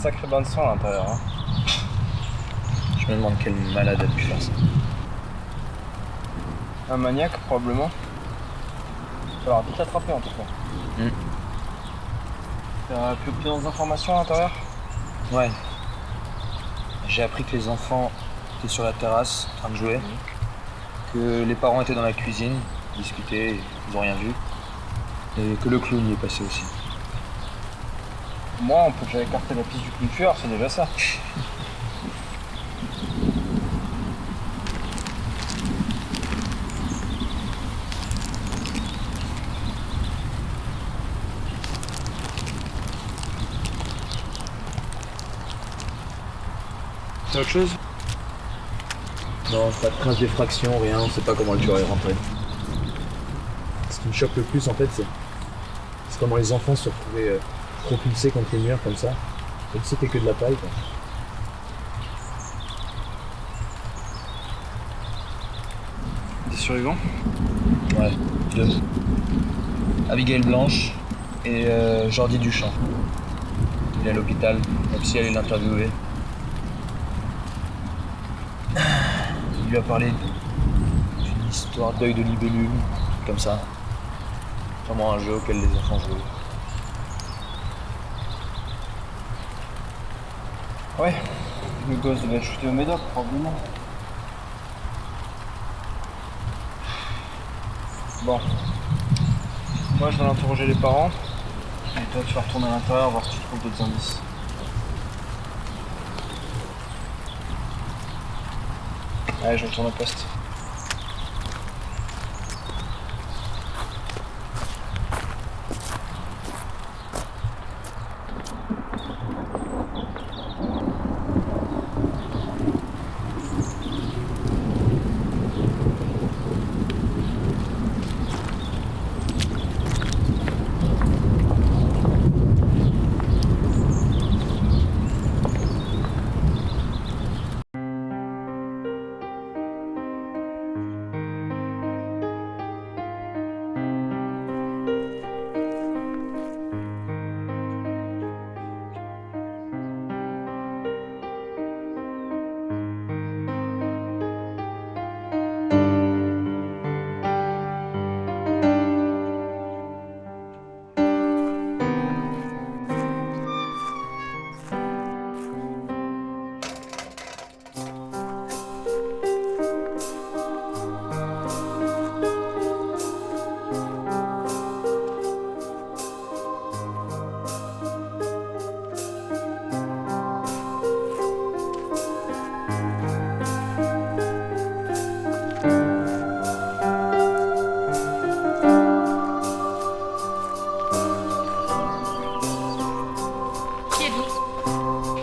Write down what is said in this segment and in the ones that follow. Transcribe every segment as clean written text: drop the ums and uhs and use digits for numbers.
Sacré bain de sang à l'intérieur. Hein. Je me demande quel malade a pu faire ça. Un maniaque, probablement. Il va falloir vite l'attraper en tout cas. T'as pu obtenir des informations à l'intérieur? Ouais. J'ai appris que les enfants étaient sur la terrasse, en train de jouer. Que les parents étaient dans la cuisine, discutaient, ils ont rien vu. Et que le clown y est passé aussi. Moi, on peut déjà écarter la piste du clown tueur, c'est déjà ça. T'as autre chose? Non, pas de trace d'effraction, rien, on sait pas comment le tueur est rentré. Ce qui me choque le plus en fait, c'est comment les enfants se retrouvaient propulsés contre les murs comme ça. Comme si c'était que de la paille quoi. Des survivants? Ouais, deux. Abigail Blanche et Jordi Duchamp. Il est à l'hôpital, même si elle est l'interviewer. Il lui a parlé histoire d'œil de libellule, comme ça. Sûrement un jeu auquel les enfants jouent. Ouais, le gosse devait être shooté au médoc, probablement. Bon. Moi, je vais aller interroger les parents. Et toi, tu vas retourner à l'intérieur, voir si tu trouves d'autres indices. Allez, je retourne au poste.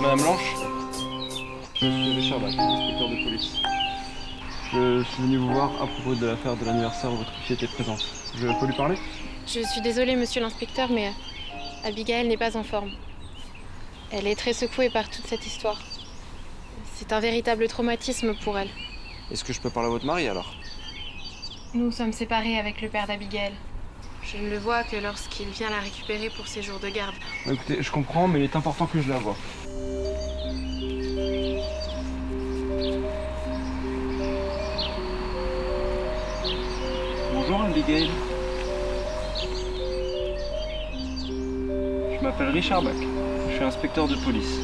Madame Blanche, je suis Richard Bach, inspecteur de police. Je suis venu vous voir à propos de l'affaire de l'anniversaire où votre fille était présente. Je peux lui parler? Je suis désolée, monsieur l'inspecteur, mais Abigail n'est pas en forme. Elle est très secouée par toute cette histoire. C'est un véritable traumatisme pour elle. Est-ce que je peux parler à votre mari alors? Nous sommes séparés avec le père d'Abigail. Je ne le vois que lorsqu'il vient la récupérer pour ses jours de garde. Écoutez, je comprends, mais il est important que je la voie. Bonjour Abigail. Je m'appelle Richard Bach. Je suis inspecteur de police.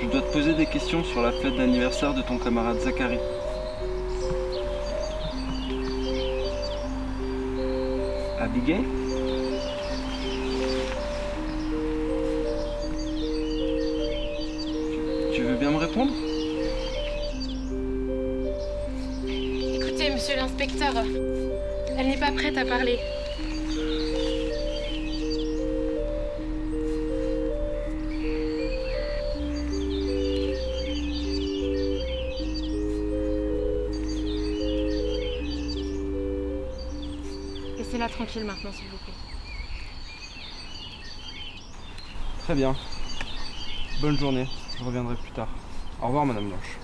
Je dois te poser des questions sur la fête d'anniversaire de ton camarade Zachary. Abigail? Tu veux bien me répondre? Écoutez, monsieur l'inspecteur, elle n'est pas prête à parler. Laissez-la tranquille maintenant, s'il vous plaît. Très bien. Bonne journée. Je reviendrai plus tard. Au revoir, Madame Blanche.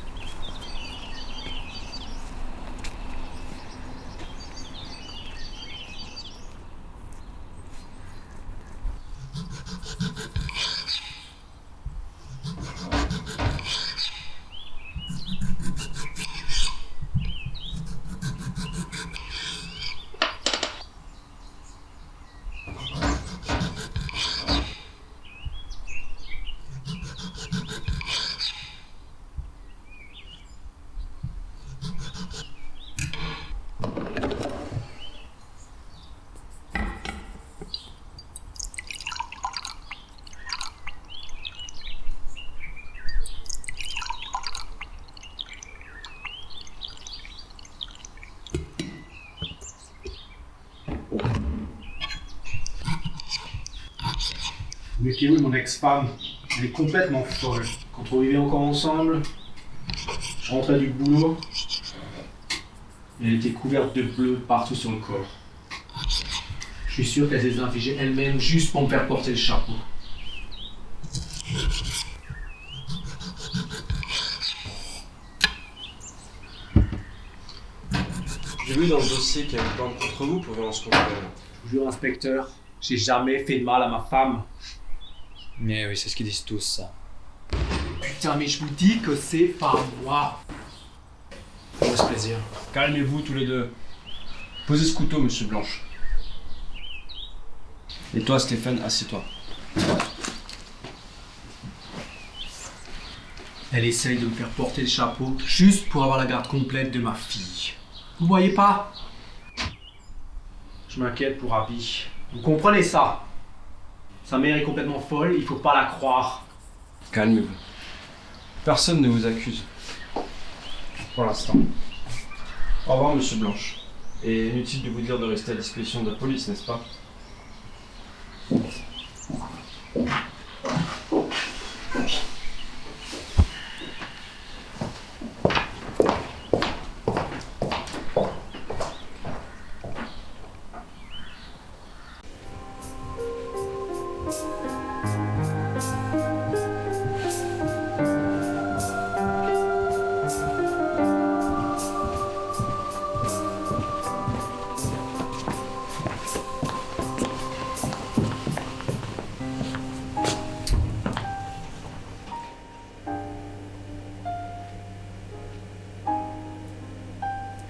Mais qui est où mon ex-femme? Elle est complètement folle. Quand on vivait encore ensemble, je rentrais du boulot et elle était couverte de bleu partout sur le corps. Je suis sûr qu'elle s'est infligée elle-même juste pour me faire porter le chapeau. J'ai vu dans le dossier qu'il y a une plainte contre vous pour violence conjugale. Je vous jure, inspecteur, j'ai jamais fait de mal à ma femme. Mais oui, c'est ce qu'ils disent tous, ça. Putain, mais je vous dis que c'est pas moi. Fais-moi ce plaisir. Calmez-vous tous les deux. Posez ce couteau, monsieur Blanche. Et toi, Stéphane, assieds-toi. Elle essaye de me faire porter le chapeau juste pour avoir la garde complète de ma fille. Vous voyez pas? Je m'inquiète pour Abby. Vous comprenez ça? Sa mère est complètement folle, il faut pas la croire. Calmez-vous. Personne ne vous accuse. Pour l'instant. Au revoir, monsieur Blanche. Et inutile de vous dire de rester à disposition de la police, n'est-ce pas?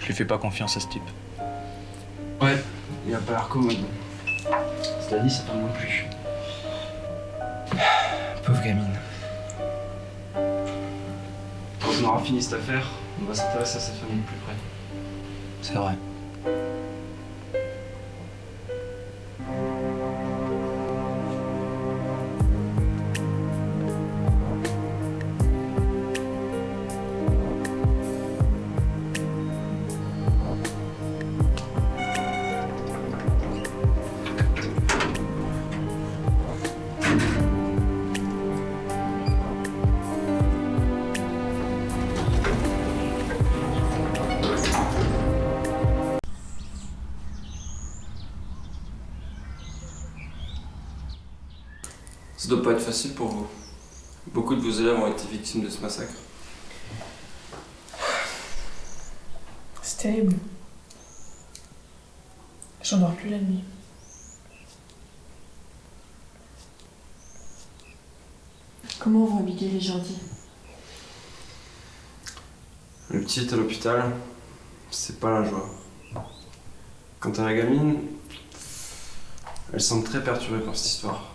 Je lui fais pas confiance à ce type. Ouais, il a pas l'air commode. Cela dit, sa femme non plus. Pauvre gamine. Quand on aura fini cette affaire, on va s'intéresser à sa famille de plus près. C'est vrai. Ça doit pas être facile pour vous. Beaucoup de vos élèves ont été victimes de ce massacre. C'est terrible. J'en dors plus la nuit. Comment vont Abigail et Jordi? Le petit est à l'hôpital, c'est pas la joie. Quant à la gamine, elle semble très perturbée par cette histoire.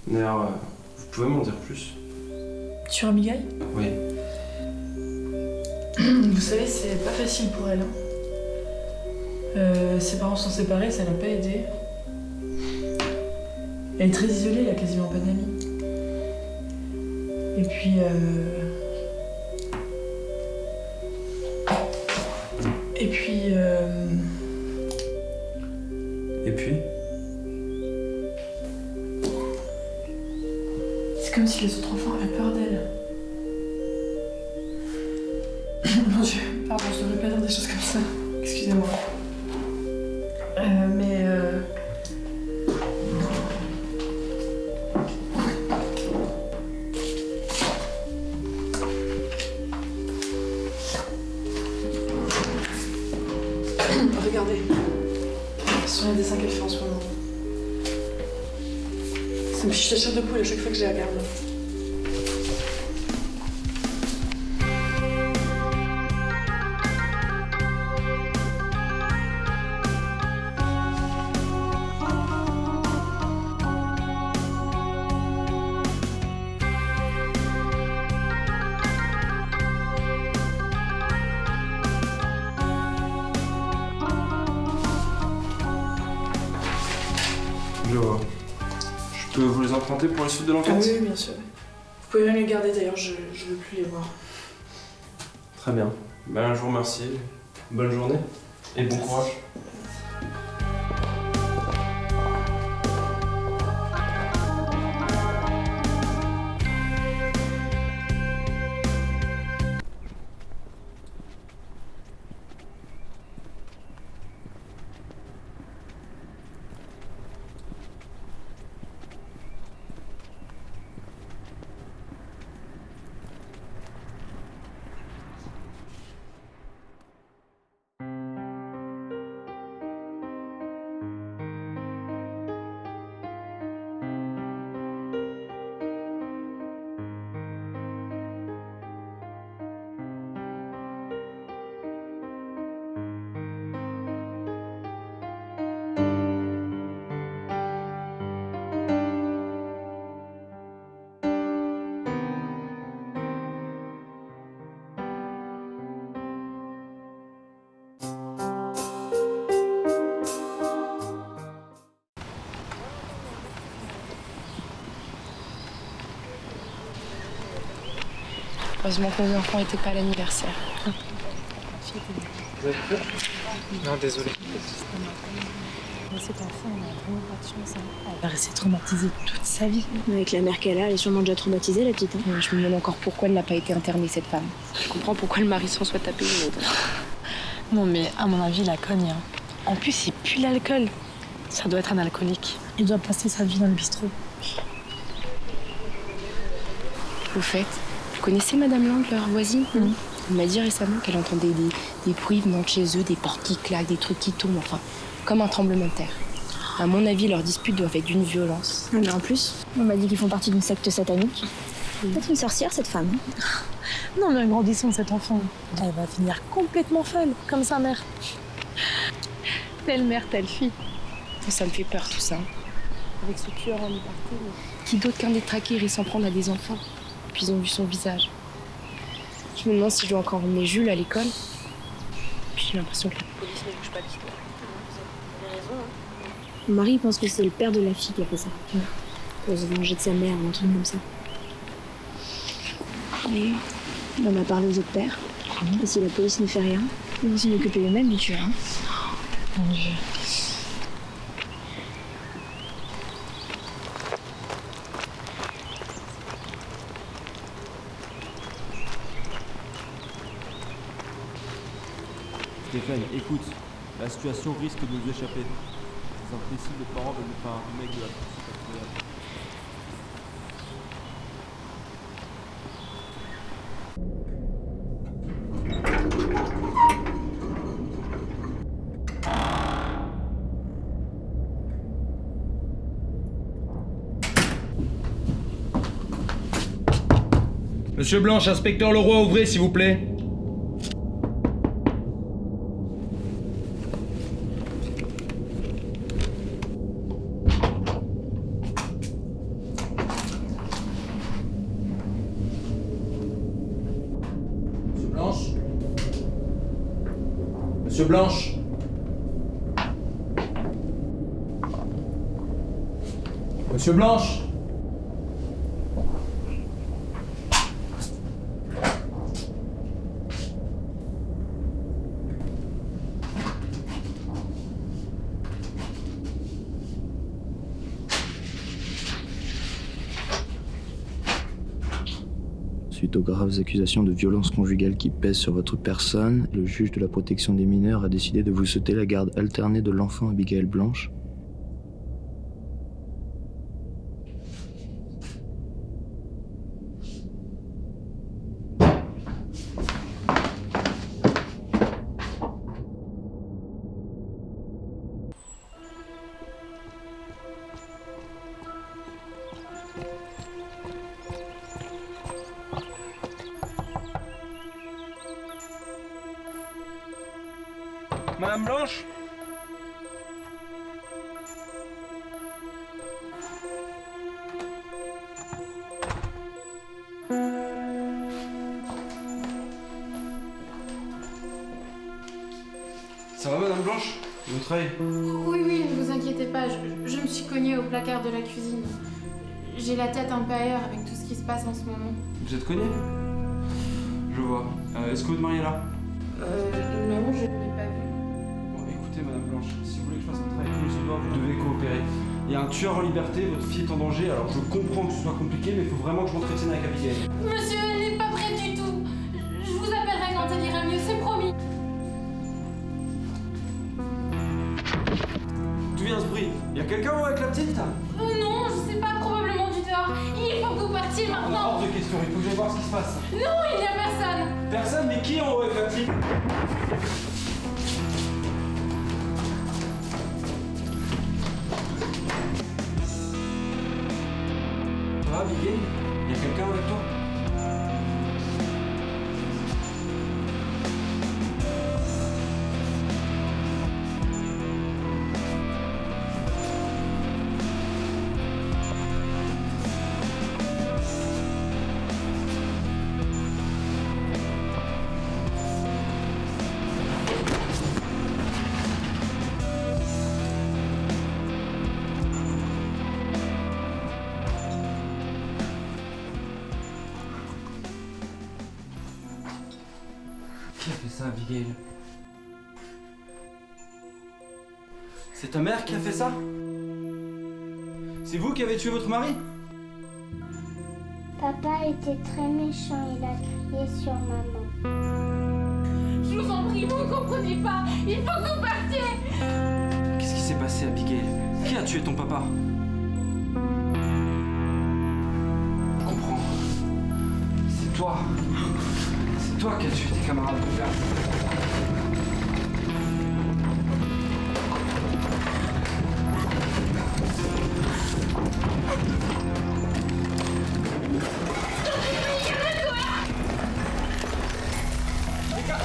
D'ailleurs, vous pouvez m'en dire plus? Sur Abigail? Oui. Vous savez, c'est pas facile pour elle. Ses parents sont séparés, ça l'a pas aidée. Elle est très isolée, elle a quasiment pas d'amis. Et puis... Et puis... Et puis? C'est comme si les autres enfants avaient peur d'elle. Mon Dieu, pardon, je devrais pas dire des choses comme ça. Excusez-moi. Mais... Regardez. Ce sont les dessins qu'elle fait en ce moment. Ça me fiche la chair de poule à chaque fois que je les regarde. Je vois. Je peux vous les emprunter pour la suite de Ah l'enquête? oui, bien sûr. Vous pouvez même les garder d'ailleurs, je veux plus les voir. Très bien. Ben, je vous remercie. Bonne journée et bon courage. Heureusement que nos enfants n'étaient pas à l'anniversaire. Non, désolé. Cet enfant, on a vraiment pas de chance. Elle va rester traumatisée toute sa vie. Avec la mère qu'elle a, elle est sûrement déjà traumatisée, la petite. Je me demande encore pourquoi elle n'a pas été internée, cette femme. Je comprends pourquoi le mari s'en soit tapé une autre. Non, mais à mon avis, la cogne. En plus, il pue l'alcool. Ça doit être un alcoolique. Il doit passer sa vie dans le bistrot. Au fait, vous connaissez Madame Lang, leur voisine? Elle m'a dit récemment qu'elle entendait des bruits venant de chez eux, des portes qui claquent, des trucs qui tombent, enfin, comme un tremblement de terre. À mon avis, leurs disputes doivent être d'une violence. Mais en plus, on m'a dit qu'ils font partie d'une secte satanique. Peut-être une sorcière, cette femme. Non, mais grandissons cette enfant. Elle va finir complètement folle, comme sa mère. Telle mère, telle fille. Ça me fait peur, tout ça. Avec ce tueur en liberté, qui d'autre qu'un détraqué irait s'en prendre à des enfants? Puis ils ont vu son visage. Je me demande si je dois encore emmener Jules à l'école. Puis j'ai l'impression que la police ne bouge pas l'histoire. Vous avez raison, Mon mari pense que c'est le père de la fille qui a fait ça. Pour se venger de sa mère ou un truc comme ça. Et on a parlé aux autres pères. Et si la police ne fait rien, ils vont s'en occuper eux-mêmes du tueur. Mon Dieu. Stéphane, écoute, la situation risque de nous échapper. C'est impossible, les parents veulent nous faire un remake de la principe incroyable. Monsieur Blanche, inspecteur Leroy, ouvrez s'il vous plaît. Monsieur Blanche. Monsieur Blanche. Suite aux graves accusations de violence conjugale qui pèsent sur votre personne, le juge de la protection des mineurs a décidé de vous sauter la garde alternée de l'enfant Abigail Blanche. Madame Blanche? Ça va, Madame Blanche? Votre œil? Oui, ne vous inquiétez pas, je me suis cognée au placard de la cuisine. J'ai la tête un peu ailleurs avec tout ce qui se passe en ce moment. Vous êtes cogné? Je vois. Est-ce que votre mari est là? Non, je ne l'ai pas vu. Bon, écoutez, Madame Blanche, si vous voulez que je fasse mon travail comme il se doit, vous devez coopérer. Il y a un tueur en liberté, votre fille est en danger, alors je comprends que ce soit compliqué, mais il faut vraiment que je m'entretienne avec Abigail. Monsieur, elle n'est pas prête du tout. Je vous appellerai quand elle ira mieux, c'est promis. D'où vient ce bruit? Il y a quelqu'un avec la petite? Non, je sais pas, probablement du dehors. Il faut que vous partiez maintenant. Hors de question, il faut que j'aille voir ce qui se passe. Non, il n'y a personne. Personne, mais qui en haut avec la petite? Ça va, Abigail? Il y a quelqu'un avec toi? Qui a fait ça, Abigail? C'est ta mère qui a fait ça? C'est vous qui avez tué votre mari? Papa était très méchant, il a crié sur maman. Je vous en prie, vous ne comprenez pas. Il faut que vous partiez. Qu'est-ce qui s'est passé, Abigail? Qui a tué ton papa? Je comprends. C'est toi. C'est toi qui as tué tes camarades de classe. Les gars,